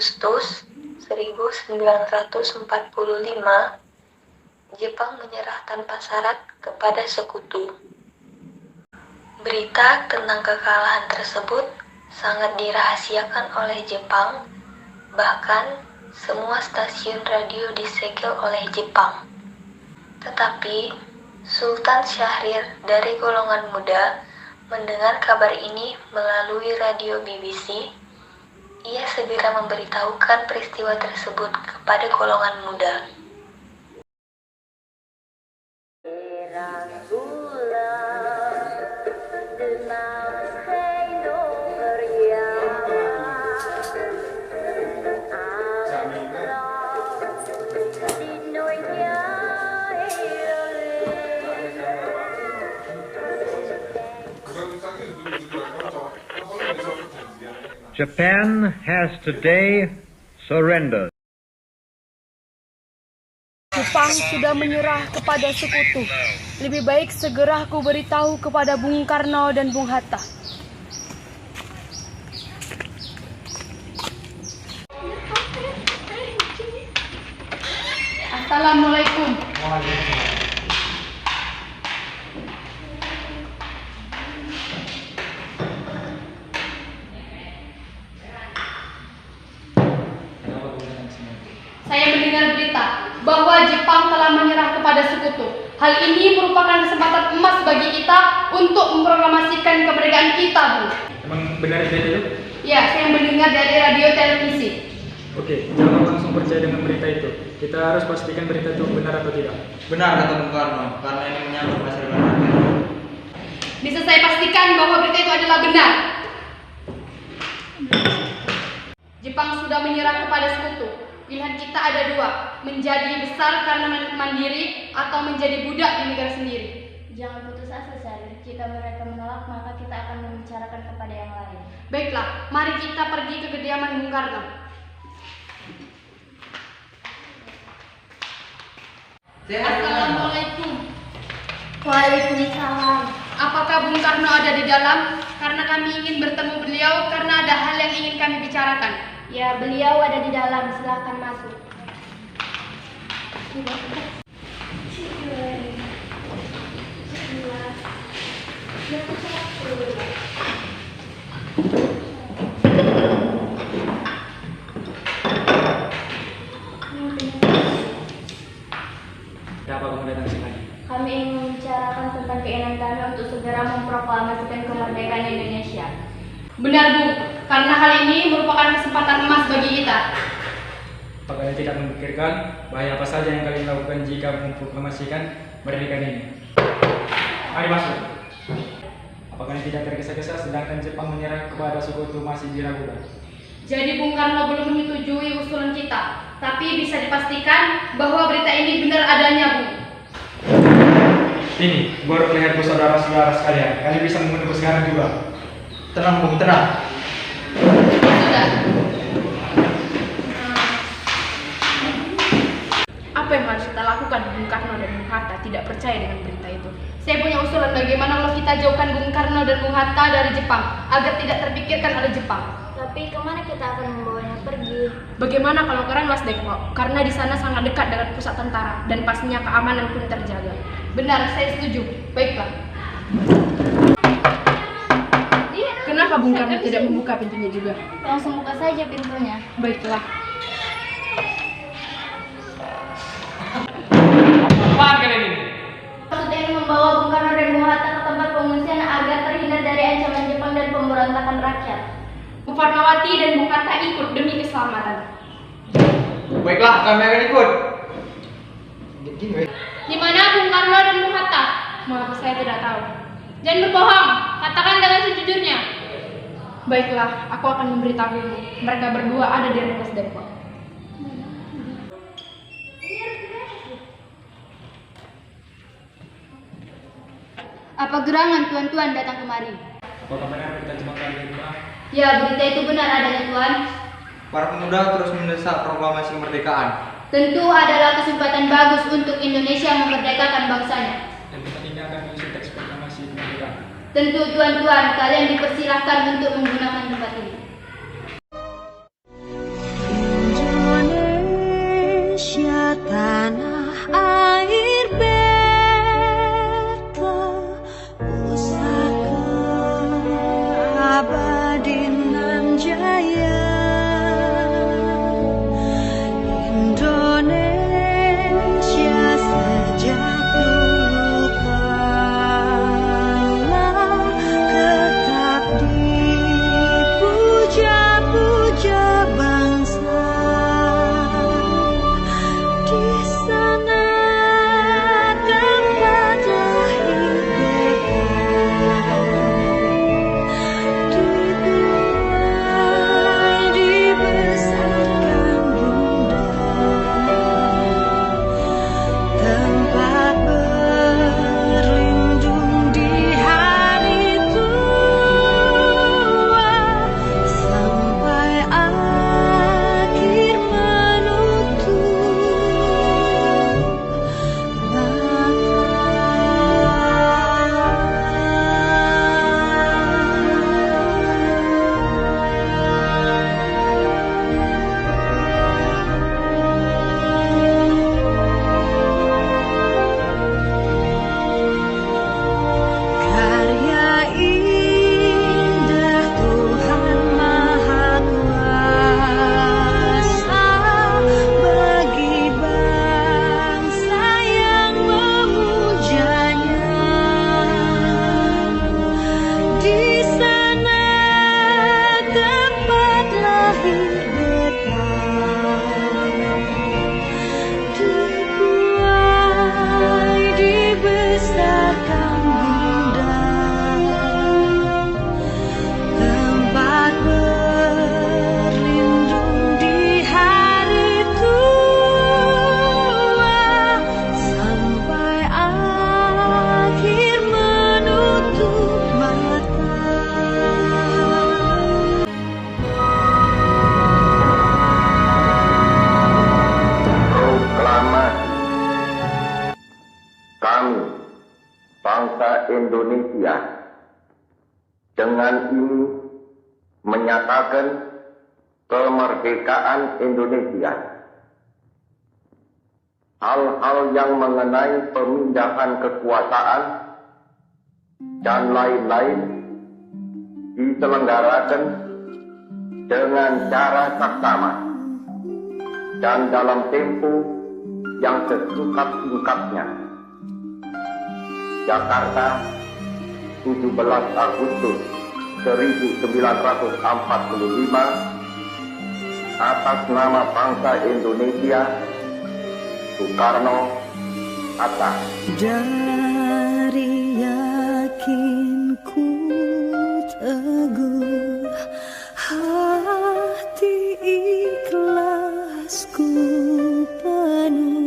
Agustus 1945, Jepang menyerah tanpa syarat kepada sekutu. Berita tentang kekalahan tersebut sangat dirahasiakan oleh Jepang, bahkan semua stasiun radio disegel oleh Jepang. Tetapi Sultan Syahrir dari golongan muda mendengar kabar ini melalui radio BBC. Ia segera memberitahukan peristiwa tersebut kepada golongan muda. Japan has today surrendered. Jepang sudah menyerah kepada sekutu. Lebih baik segera aku beritahu kepada Bung Karno dan Bung Hatta. Assalamualaikum. Saya mendengar berita bahwa Jepang telah menyerah kepada sekutu. Hal ini merupakan kesempatan emas bagi kita untuk memproklamasikan kemerdekaan kita, Bu. Emang benar berita itu? Ya, saya mendengar dari radio televisi. Oke, jangan langsung percaya dengan berita itu. Kita harus pastikan berita itu benar atau tidak. Benar kata Bung Karno, karena ini menyangkut masa depan rakyat. Bisa saya pastikan bahwa berita itu adalah benar. Jepang sudah menyerah kepada sekutu. Pilihan kita ada dua, menjadi besar karena mandiri atau menjadi budak di negara sendiri. Jangan putus asa, Syahrir. Jika mereka menolak, maka kita akan membicarakan kepada yang lain. Baiklah, mari kita pergi ke kediaman Bung Karno. Assalamualaikum. Waalaikumsalam. Apakah Bung Karno ada di dalam? Karena kami ingin bertemu beliau karena ada hal yang ingin kami bicarakan. Ya, beliau ada di dalam. Silakan masuk. Kenapa kamu datang sini? Kami ingin membicarakan tentang keinginan kami untuk segera memproklamasikan kemerdekaan Indonesia. Benar, Bu. Karena hal ini merupakan kesempatan emas bagi kita. Apa kalian tidak memikirkan bahaya apa saja yang kalian lakukan jika memproklamasikan kemerdekaan ini? Mari masuk. Apa kalian tidak tergesa-gesa sedangkan Jepang menyerah kepada sekutu masih diragukan? Jadi Bung Karno belum menyetujui usulan kita. Tapi bisa dipastikan bahwa berita ini benar adanya, Bu. Ini, baru melihatku saudara-saudara sekalian. Kalian bisa membunuhku sekarang juga. Tenang Bung, tenang. Sudah. Apa yang harus kita lakukan? Bung Karno dan Bung Hatta tidak percaya dengan berita itu. Saya punya usulan bagaimana kalau kita jauhkan Bung Karno dan Bung Hatta dari Jepang agar tidak terpikirkan oleh Jepang. Tapi kemana kita akan membawanya pergi? Bagaimana kalau ke Rengas Dengklok? Karena di sana sangat dekat dengan pusat tentara dan pastinya keamanan pun terjaga. Benar, saya setuju. Baiklah. Kenapa Bung Karno tidak membuka pintunya juga? Langsung buka saja pintunya. Baiklah. Apaan kalian ini? Maksud ingin membawa Bung Karno dan Bung Hatta ke tempat pengungsian agar terhindar dari ancaman Jepang dan pemberontakan rakyat. Bu Fatmawati dan Bung Hatta ikut demi keselamatan. Baiklah, kami akan ikut. Di mana Bung Karno dan Bung Hatta? Maaf, saya tidak tahu. Jangan berbohong, katakan dengan sejujurnya. Baiklah, aku akan memberitahumu. Mereka berdua ada di Rengas Dengklok. Apa gerangan tuan-tuan datang kemari? Apakah benar berita Jepang kali ini? Ya, berita itu benar adanya tuan. Para pemuda terus mendesak proklamasi kemerdekaan. Tentu adalah kesempatan bagus untuk Indonesia memerdekakan bangsanya. Dan kita ini akan mengisi teks proklamasi kemerdekaan. Tentu tuan-tuan, kalian dipersilahkan untuk menggunakan tempat ini. tanah air bertebusan abadi nan jaya. Indonesia sejak dulu kala tetap dipuja-puja bangsa. Di sana tempat lahir beta, dibuai dibesarkan bunda, tempat berlindung di hari tua, sampai akhir menutup karya indah Tuhan Maha Kuasa bagi bangsa yang memujanya. Di sana tempat lahir beta, dibuai dibesarkan bunda, tempat berlindung di hari tua, sampai akhir menutup mata. Proklamasi. Kami, bangsa Indonesia, dengan ini menyatakan kemerdekaan Indonesia. Hal-hal yang mengenai pemindahan kekuasaan dan lain-lain diselenggarakan dengan cara saksama dan dalam tempo yang sesingkat-singkatnya. Jakarta, 17 Agustus 1945, atas nama bangsa Indonesia, Soekarno, Hatta. Dari yakinku teguh, hati ikhlasku penuh.